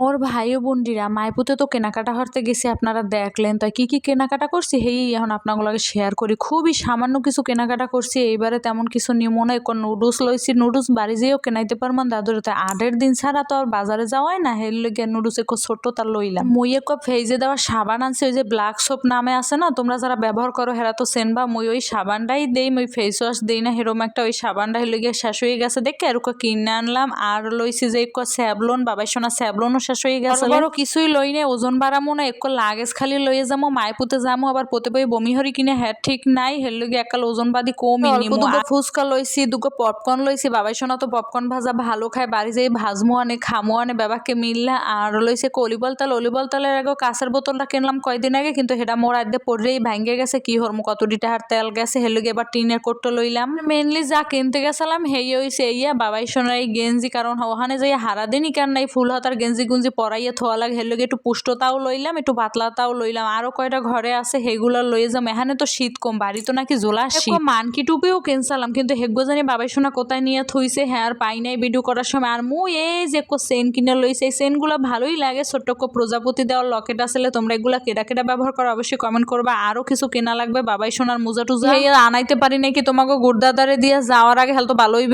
ওর ভাই ও বোনটিরা মাইপুতে তো কেনাকাটা করতে গেছি, আপনারা দেখলেন। তাই কি কি কেনাকাটা করছি সেই এখন আপনাগুলোকে শেয়ার করি। খুবই সামান্য কিছু কেনাকাটা করছি, এইবারে তেমন কিছু নিয়ে মনে হয় নুডলস লইছি। নুডলস বাড়ি যেয়েও কেনাইতে পারমান দাদুর, তাই আগের দিন ছাড়া তো আর বাজারে যাওয়াই না, হের লেগে নুডলস একটু ছোট্ট তার লইলাম। মুই একটু ফেজে দেওয়া সাবান আনছি, ওই যে ব্ল্যাক সোপ নামে আছে না, তোমরা যারা ব্যবহার করো হেরা তো সেনবা। মুই ওই সাবানটাই দেই, মুই ফেস ওয়াশ দেই না, হেরম একটা ওই সাবানটা লেগে শেষ হয়ে গেছে দেখে আর কিনে আনলাম। আর লইছি যে একটু স্যাবলন, বাবাই সোনা স্যাবলনও শেষ হয়ে গেছে। কিছুই লই নে, ওজন বাড়ামো না, একটু লাগেজ খালি লইয়ে যাবো, মাইপুতে যাবো আবার পতে পই বমি হরি কিনে হ্যাঁ ঠিক নাই, হের লগে একাল ওজন বাদি কমই নিমু। ফুচকা লইছি, দুটো পপকর্ন লইছি, বাবাই সোনা তো পপকর্ন ভাজা ভালো খায়, বাড়ি যাই ভাজমো আনে খামো আনে বাবাকে মিললা। আর লইছে অলিবল তেলের আগে কাঁচের বোতলটা কিনলাম কয়দিন আগে, কিন্তু সেটা মোর আদ্যে পড়লেই ভাঙ্গে গেছে, কি হরমো কতটি টাকার তেল গেছে, হের লগে এবার টিনের কোটটা লইলাম। মেনলি যা কিনতে গেছিলাম হেই হইছে ইয়া বাবাই সোনার এই গেঞ্জি, কারণ ওখানে যাই হারাদিনই কার নাই ফুল হাতার গেঞ্জি গুঞ্জি পরাইয়া থোয়া লাগে, হের লগে একটু পুষ্টতাও লইলাম, একটু পাতলাতাও লইলাম। আরো কয়টা ঘরে আছে সেগুলো লইয়ে যাম। এখানে তো শীত কম, বাড়ি তো নাকি জোলা শীত। মানকি টুপিও কিনছিলাম, কিন্তু হেগো জানি বাবাই সোনা কোথায় নিয়ে থইছে, হ্যাঁ আর পাই নাই ভিডিও করার সময়। আর মুই এই যে সেন কিনে লইছে, এই সেনগুলো ভালোই লাগে, ছোট্ট প্রজাপতি দেওয়ার লকেট আসলে। তোমরা এগুলা কেডা কেডা ব্যবহার করো অবশ্যই কমেন্ট করবা। আরো কিছু কেনা লাগবে, বাবাই সোনার মোজা টুজা আনাইতে পারি নাকি তোমাকে গুড়দাদারে দিয়ে যাওয়ার আগে, হেলতো ভালোই